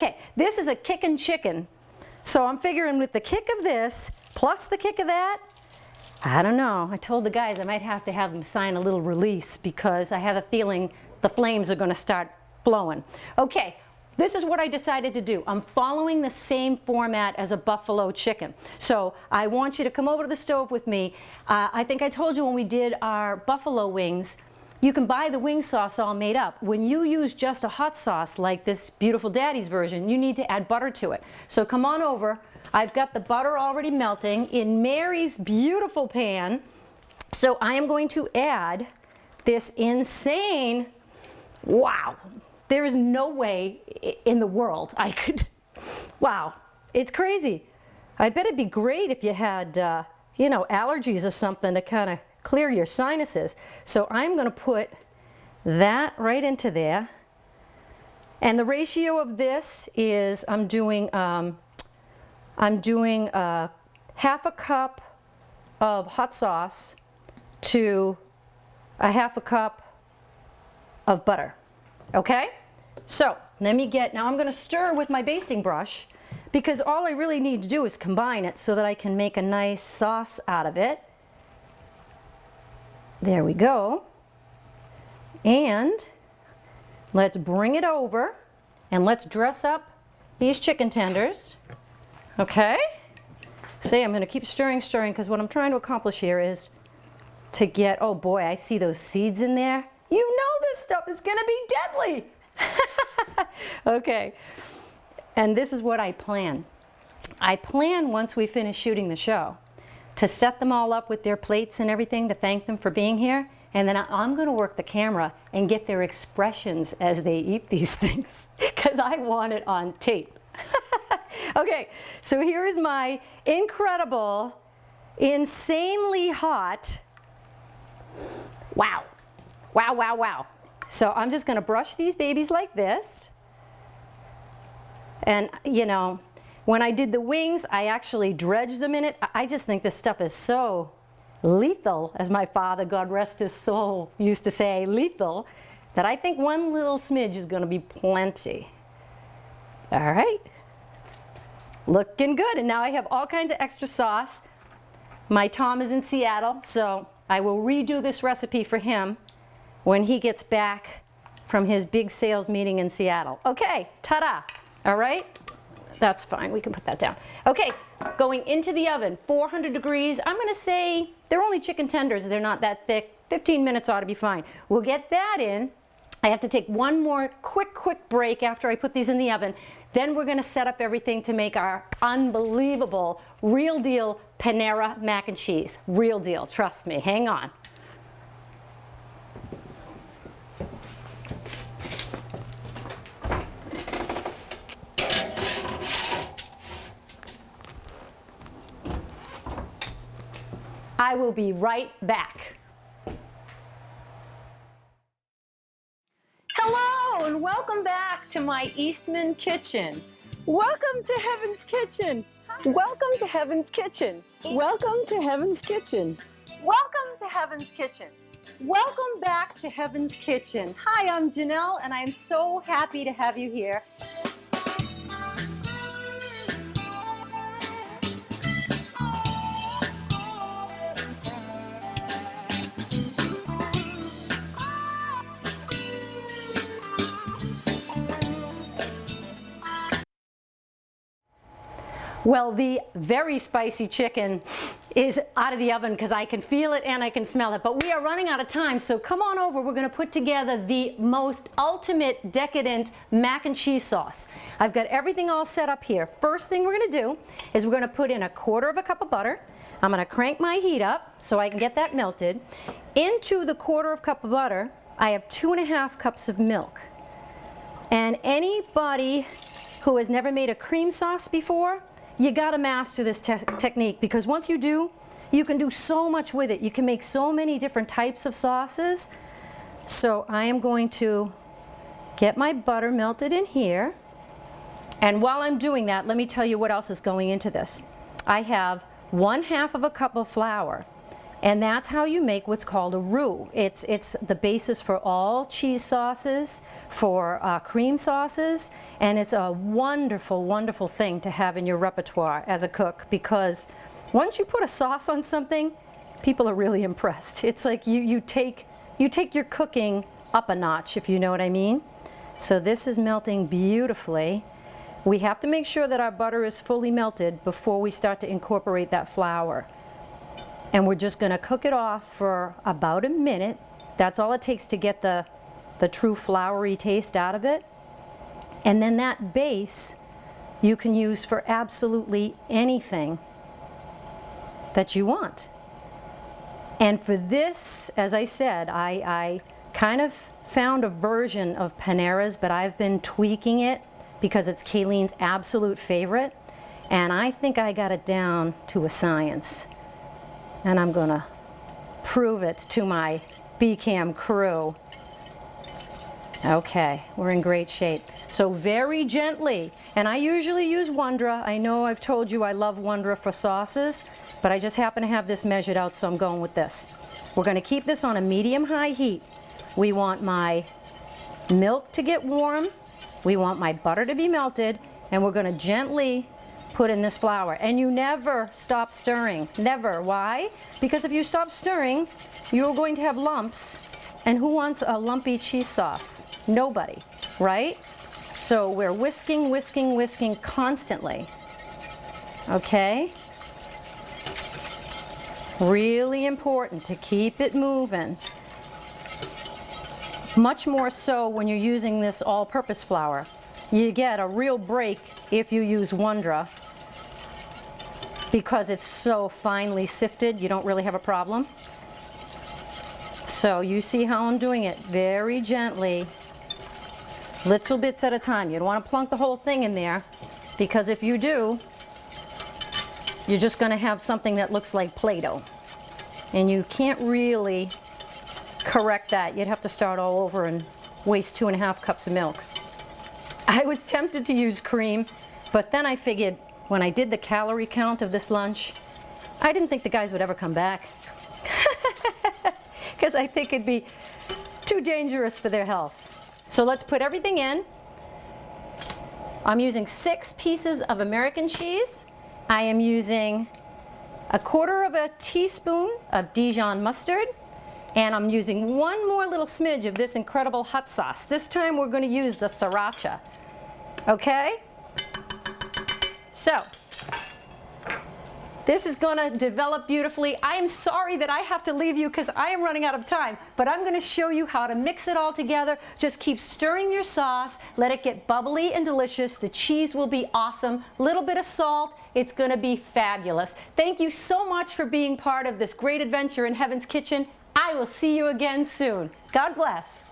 Okay, this is a kickin' chicken. So I'm figuring with the kick of this, plus the kick of that, I don't know. I told the guys I might have to have them sign a little release because I have a feeling the flames are going to start flowing. Okay, this is what I decided to do. I'm following the same format as a buffalo chicken. So I want you to come over to the stove with me. I think I told you when we did our buffalo wings, you can buy the wing sauce all made up. When you use just a hot sauce like this Beautiful Daddy's version, you need to add butter to it. So come on over. I've got the butter already melting in Mary's beautiful pan. So I am going to add this insane, wow, there is no way in the world I could, wow, it's crazy. I bet it'd be great if you had, you know, allergies or something to kind of clear your sinuses. So I'm going to put that right into there. And the ratio of this is I'm doing half a cup of hot sauce to a half a cup of butter. Okay? So let me get, now I'm going to stir with my basting brush because all I really need to do is combine it so that I can make a nice sauce out of it. There we go. And let's bring it over and let's dress up these chicken tenders. Okay? See, I'm going to keep stirring because what I'm trying to accomplish here is to get, oh boy, I see those seeds in there. You know this stuff is going to be deadly. Okay. And this is what I plan. I plan once we finish shooting the show to set them all up with their plates and everything to thank them for being here. And then I'm going to work the camera and get their expressions as they eat these things because I want it on tape. Okay, so here is my incredible, insanely hot, wow, wow, wow, wow. So I'm just going to brush these babies like this. And, you know, when I did the wings, I actually dredged them in it. I just think this stuff is so lethal, as my father, God rest his soul, used to say, lethal, that I think one little smidge is going to be plenty. All right. Looking good. And now I have all kinds of extra sauce. My Tom is in Seattle, so I will redo this recipe for him when he gets back from his big sales meeting in Seattle. Okay, ta-da. All right? That's fine. We can put that down. Okay, going into the oven, 400 degrees. I'm going to say they're only chicken tenders. They're not that thick. 15 minutes ought to be fine. We'll get that in. I have to take one more quick break after I put these in the oven. Then we're going to set up everything to make our unbelievable, real deal Panera mac and cheese. Real deal. Trust me. Hang on. I will be right back. Hello and welcome back to my Eastman kitchen. Welcome to Heaven's Kitchen. Welcome to Heaven's Kitchen. Welcome to Heaven's Kitchen. Welcome to Heaven's Kitchen. Welcome back to Heaven's Kitchen. Hi, I'm Janelle and I'm so happy to have you here. Well, the very spicy chicken is out of the oven because I can feel it and I can smell it. But we are running out of time, so come on over. We're going to put together the most ultimate decadent mac and cheese sauce. I've got everything all set up here. First thing we're going to do is we're going to put in 1/4 cup of butter. I'm going to crank my heat up so I can get that melted. Into the 1/4 cup of butter, I have 2½ cups of milk. And anybody who has never made a cream sauce before, you got to master this technique because once you do, you can do so much with it. You can make so many different types of sauces. So I am going to get my butter melted in here. And while I'm doing that, let me tell you what else is going into this. I have 1/2 cup of flour. And that's how you make what's called a roux. It's the basis for all cheese sauces, for cream sauces, and it's a wonderful, wonderful thing to have in your repertoire as a cook, because once you put a sauce on something, people are really impressed. It's like you take your cooking up a notch, if you know what I mean. So this is melting beautifully. We have to make sure that our butter is fully melted before we start to incorporate that flour. And we're just going to cook it off for about a minute. That's all it takes to get the true floury taste out of it. And then that base you can use for absolutely anything that you want. And for this, as I said, I kind of found a version of Panera's, but I've been tweaking it because it's Kayleen's absolute favorite. And I think I got it down to a science. And I'm gonna prove it to my BCAM crew. Okay, we're in great shape. So very gently, and I usually use Wondra. I know I've told you I love Wondra for sauces, but I just happen to have this measured out, so I'm going with this. We're gonna keep this on a medium-high heat. We want my milk to get warm, we want my butter to be melted, and we're gonna gently put in this flour. And you never stop stirring, never. Why? Because if you stop stirring, you're going to have lumps. And who wants a lumpy cheese sauce? Nobody, right? So we're whisking, whisking, whisking constantly. Okay? Really important to keep it moving. Much more so when you're using this all-purpose flour. You get a real break if you use Wondra. Because it's so finely sifted, you don't really have a problem. So you see how I'm doing it, very gently, little bits at a time. You don't want to plunk the whole thing in there, because if you do, you're just going to have something that looks like Play-Doh. And you can't really correct that. You'd have to start all over and waste 2.5 cups of milk. I was tempted to use cream, but then I figured, when I did the calorie count of this lunch, I didn't think the guys would ever come back. Because I think it'd be too dangerous for their health. So let's put everything in. I'm using 6 pieces of American cheese. I am using 1/4 teaspoon of Dijon mustard. And I'm using 1 more little smidge of this incredible hot sauce. This time we're going to use the sriracha. Okay? So, this is going to develop beautifully. I am sorry that I have to leave you because I am running out of time, but I'm going to show you how to mix it all together. Just keep stirring your sauce, let it get bubbly and delicious. The cheese will be awesome. Little bit of salt, it's going to be fabulous. Thank you so much for being part of this great adventure in Heaven's Kitchen. I will see you again soon. God bless.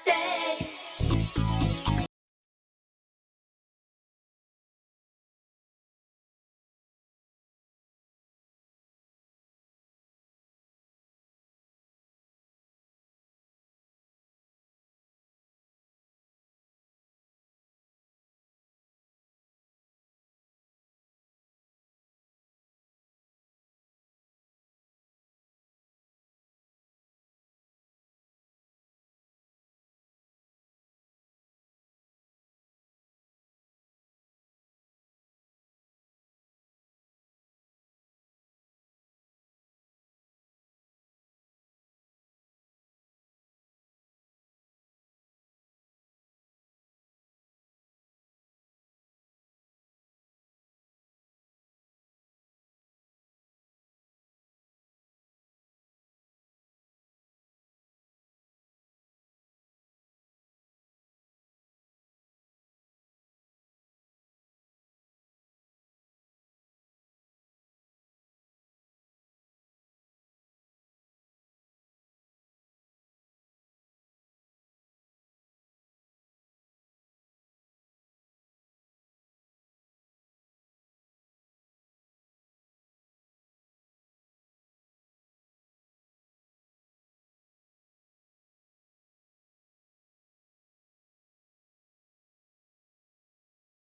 stay.